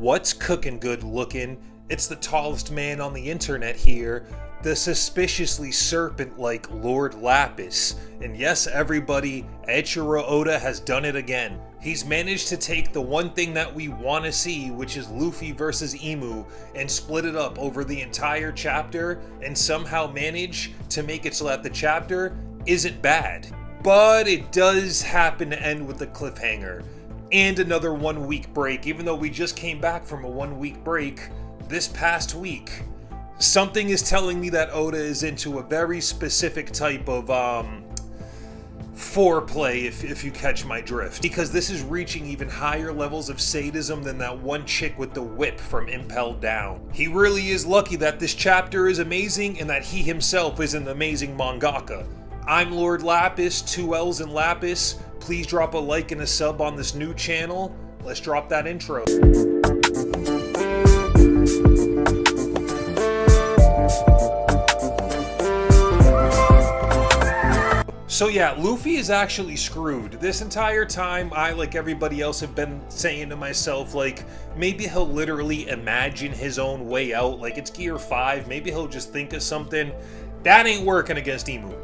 What's cooking good looking? It's the tallest man on the internet here, the suspiciously serpent-like Lord Lapis. And yes, everybody, Eiichiro Oda has done it again. He's managed to take the one thing that we want to see, which is Luffy versus Imu, and split it up over the entire chapter, and somehow manage to make it so that the chapter isn't bad. But it does happen to end with a cliffhanger. And another 1 week break, even though we just came back from a 1 week break this past week. Something is telling me that Oda is into a very specific type of foreplay, if you catch my drift. Because this is reaching even higher levels of sadism than that one chick with the whip from Impel Down. He really is lucky that this chapter is amazing and that he himself is an amazing mangaka. I'm Lord Lapis, 2 L's in Lapis. Please drop a like and a sub on this new channel. Let's drop that intro. So yeah, Luffy is actually screwed. This entire time, I, like everybody else, have been saying to myself, like, maybe he'll literally imagine his own way out. Like, it's Gear 5, maybe he'll just think of something. That ain't working against Imu.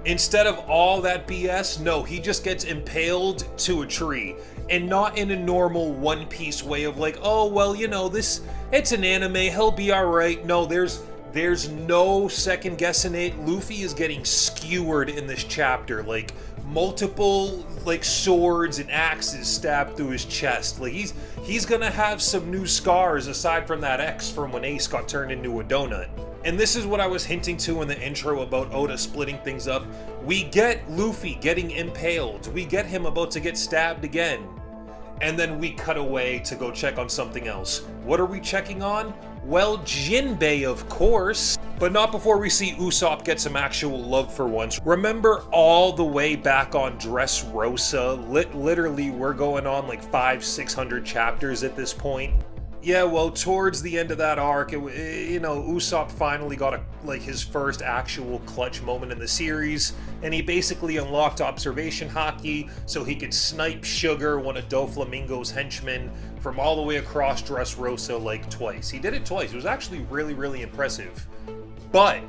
Instead of all that BS, no, he just gets impaled to a tree. And not in a normal One Piece way of like, oh, well, you know, it's an anime, he'll be alright. No, there's no second guessing it. Luffy is getting skewered in this chapter. Like, multiple, like, swords and axes stabbed through his chest. Like, he's gonna have some new scars aside from that X from when Ace got turned into a donut. And this is what I was hinting to in the intro about Oda splitting things up. We get Luffy getting impaled. We get him about to get stabbed again. And then we cut away to go check on something else. What are we checking on? Well, Jinbei, of course. But not before we see Usopp get some actual love for once. Remember all the way back on Dressrosa? Literally, we're going on like 500-600 chapters at this point. Yeah, well, towards the end of that arc, Usopp finally got his first actual clutch moment in the series, and he basically unlocked observation haki so he could snipe Sugar, one of Doflamingo's henchmen, from all the way across Dressrosa like twice. He did it twice. It was actually really, really impressive. But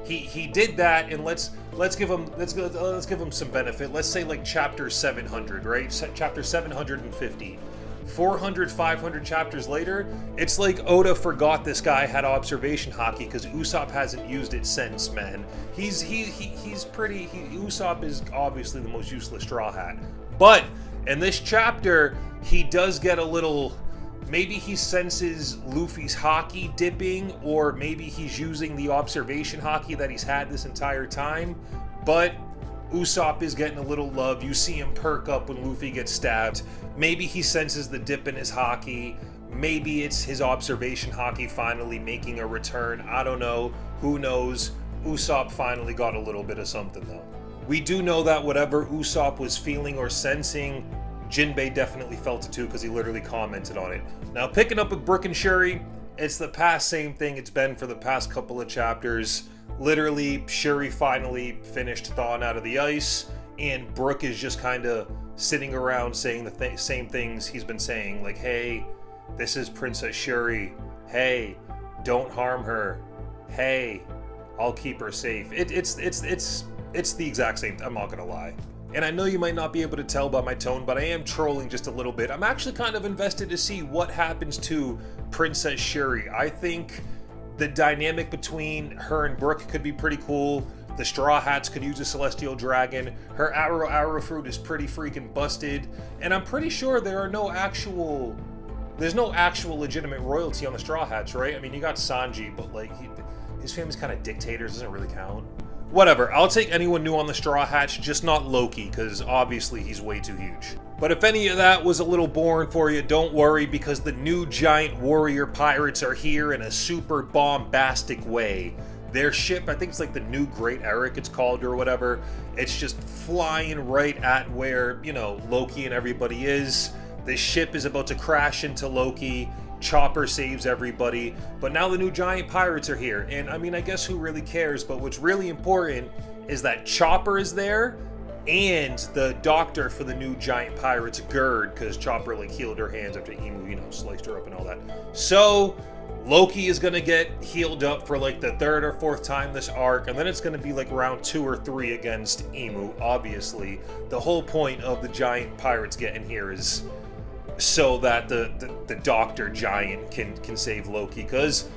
he did that, and let's give him some benefit. Let's say like chapter 700, right? Chapter 750. 400, 500 chapters later, it's like Oda forgot this guy had observation haki because Usopp hasn't used it since, man. Usopp is obviously the most useless Straw Hat. But in this chapter, he does get a little, maybe he senses Luffy's haki dipping, or maybe he's using the observation haki that he's had this entire time. But Usopp is getting a little love. You see him perk up when Luffy gets stabbed. Maybe he senses the dip in his haki. Maybe it's his observation haki finally making a return. I don't know. Who knows? Usopp finally got a little bit of something, though. We do know that whatever Usopp was feeling or sensing, Jinbei definitely felt it too, because he literally commented on it. Now, picking up with Brook and Shuri, it's the past same thing it's been for the past couple of chapters. Literally, Shuri finally finished thawing out of the ice, and Brook is just kind of sitting around saying the same things he's been saying, like, hey, this is Princess Shuri. Hey, don't harm her. Hey, I'll keep her safe. It's the exact same. I'm not gonna lie. And I know you might not be able to tell by my tone, but I am trolling just a little bit. I'm actually kind of invested to see what happens to Princess Shuri. I think the dynamic between her and Brook could be pretty cool. The Straw Hats could use a Celestial Dragon. Her arrow fruit is pretty freaking busted. And I'm pretty sure there's no actual legitimate royalty on the Straw Hats, right? I mean, you got Sanji, but like, his family's kind of dictators, doesn't really count. Whatever, I'll take anyone new on the Straw Hats, just not Loki, because obviously he's way too huge. But if any of that was a little boring for you, don't worry, because the new giant warrior pirates are here in a super bombastic way. Their ship, I think it's like the new Great Eric it's called or whatever, it's just flying right at where, Loki and everybody is. The ship is about to crash into Loki. Chopper saves everybody, but now the new giant pirates are here, and I mean, I guess who really cares, but what's really important is that Chopper is there, and the doctor for the new giant pirates, Gerd, because Chopper like healed her hands after Emu, you know, sliced her up and all that. So Loki is gonna get healed up for like the third or fourth time this arc, and then it's gonna be like round 2 or 3 against Emu. Obviously, the whole point of the giant pirates getting here is so that the doctor giant can save Loki, because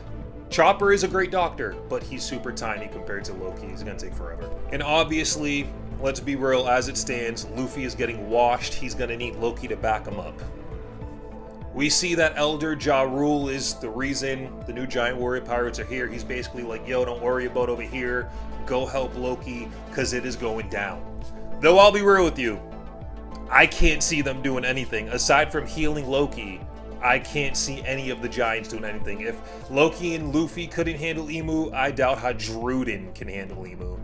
Chopper is a great doctor, but he's super tiny compared to Loki. He's gonna take forever. And obviously, let's be real, as it stands, Luffy is getting washed. He's gonna need Loki to back him up. We see that Elder Ja Rule is the reason the new giant warrior pirates are here. He's basically like, yo, don't worry about over here. Go help Loki, because it is going down. Though I'll be real with you, I can't see them doing anything. Aside from healing Loki, I can't see any of the giants doing anything. If Loki and Luffy couldn't handle Emu, I doubt how Druden can handle Emu.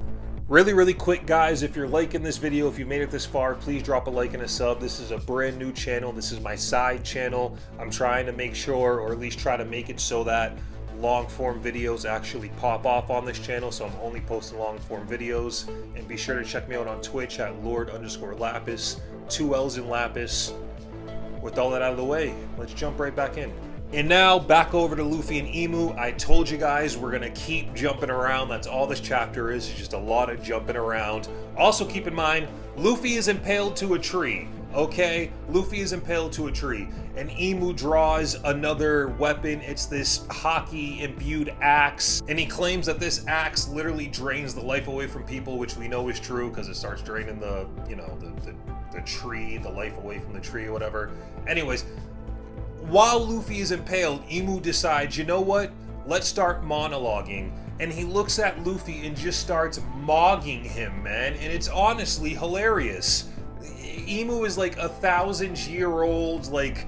Really quick, guys, if you're liking this video, if you made it this far, please drop a like and a sub. This is a brand new channel. This is my side channel. I'm trying to make sure, or at least try to make it so that long form videos actually pop off on this channel, so I'm only posting long form videos. And be sure to check me out on Twitch at Lord_Lapis, 2 L's in Lapis. With all that out of the way, let's jump right back in. And now, back over to Luffy and Emu. I told you guys we're gonna keep jumping around. That's all this chapter is, just a lot of jumping around. Also keep in mind, Luffy is impaled to a tree, okay? Luffy is impaled to a tree, and Emu draws another weapon. It's this hockey-imbued axe, and he claims that this axe literally drains the life away from people, which we know is true, because it starts draining the, you know, the tree, the life away from the tree or whatever. Anyways, while Luffy is impaled, Emu decides, you know what? Let's start monologuing. And he looks at Luffy and just starts mogging him, man. And it's honestly hilarious. Emu is like 1,000-year-old, like,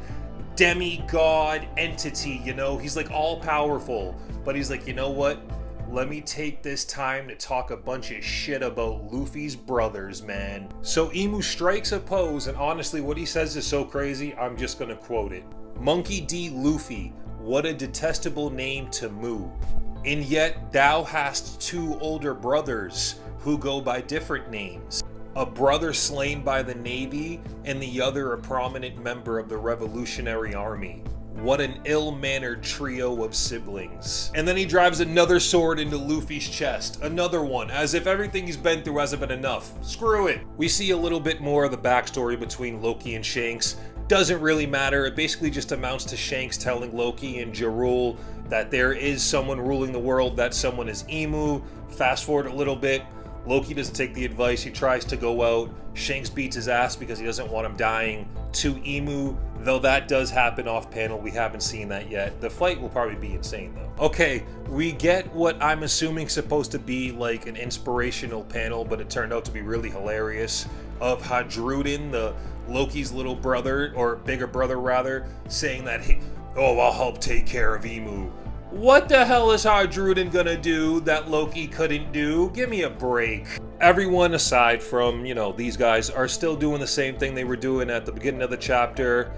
demigod entity, you know? He's like all-powerful. But he's like, you know what? Let me take this time to talk a bunch of shit about Luffy's brothers, man. So Emu strikes a pose, and honestly, what he says is so crazy, I'm just gonna quote it. Monkey D. Luffy, what a detestable name to Mu. And yet thou hast 2 older brothers who go by different names. A brother slain by the Navy, and the other a prominent member of the Revolutionary Army. What an ill-mannered trio of siblings. And then he drives another sword into Luffy's chest. Another one, as if everything he's been through hasn't been enough. Screw it. We see a little bit more of the backstory between Loki and Shanks. Doesn't really matter. It basically just amounts to Shanks telling Loki and Ja Rule that there is someone ruling the world. That someone is Emu. Fast forward a little bit. Loki doesn't take the advice. He tries to go out. Shanks beats his ass because he doesn't want him dying to Emu, though that does happen off panel. We haven't seen that yet. The fight will probably be insane though. Okay, we get what I'm assuming supposed to be like an inspirational panel, but it turned out to be really hilarious, of Druden, the Loki's little brother, or bigger brother rather, saying that, oh, I'll help take care of Emu. What the hell is Druden gonna do that Loki couldn't do? Give me a break. Everyone aside from, you know, these guys are still doing the same thing they were doing at the beginning of the chapter.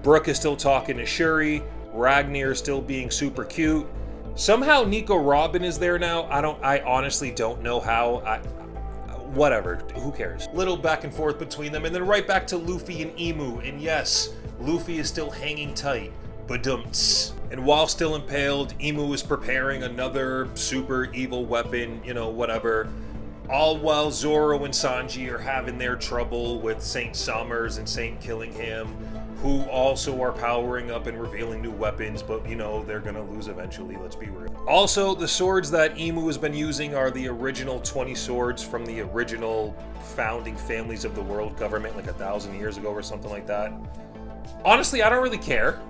Brooke is still talking to Shuri. Ragnar is still being super cute. Somehow Nico Robin is there now. I honestly don't know how. Whatever, who cares? Little back and forth between them, and then right back to Luffy and Emu. And yes, Luffy is still hanging tight. Badumts. And while still impaled, Emu is preparing another super evil weapon, you know, whatever. All while Zoro and Sanji are having their trouble with Saint Summers and Saint Killingham, who also are powering up and revealing new weapons, but you know, they're gonna lose eventually, let's be real. Also, the swords that Emu has been using are the original 20 swords from the original founding families of the world government, like 1,000 years ago or something like that. Honestly, I don't really care.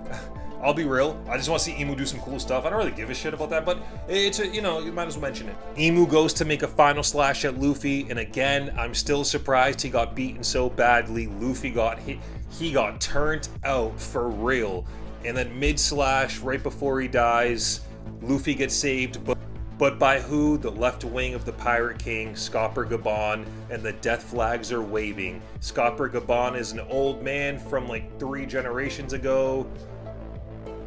I'll be real. I just want to see Emu do some cool stuff. I don't really give a shit about that, but it's you know, you might as well mention it. Emu goes to make a final slash at Luffy, and again, I'm still surprised he got beaten so badly. Luffy got hit. He got turned out for real. And then mid-slash, right before he dies, Luffy gets saved, but by who? The left wing of the Pirate King, Scopper Gabon, and the death flags are waving. Scopper Gabon is an old man from like 3 generations ago.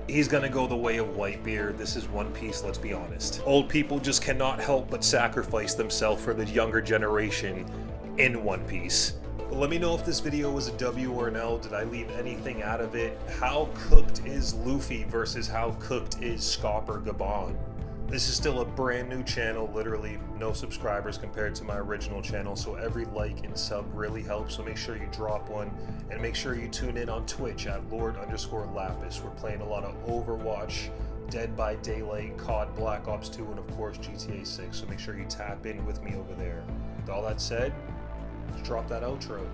He's gonna go the way of Whitebeard. This is One Piece, let's be honest. Old people just cannot help but sacrifice themselves for the younger generation. in One Piece. But let me know if this video was a W or an L. Did I leave anything out of it? How cooked is Luffy versus how cooked is Scopper Gabon? This is still a brand new channel, literally no subscribers compared to my original channel, so every like and sub really helps, so make sure you drop one, and make sure you tune in on Twitch at Lord_Lapis. We're playing a lot of Overwatch, Dead by Daylight, COD, Black Ops 2, and of course GTA 6, so make sure you tap in with me over there. With all that said, let's drop that outro.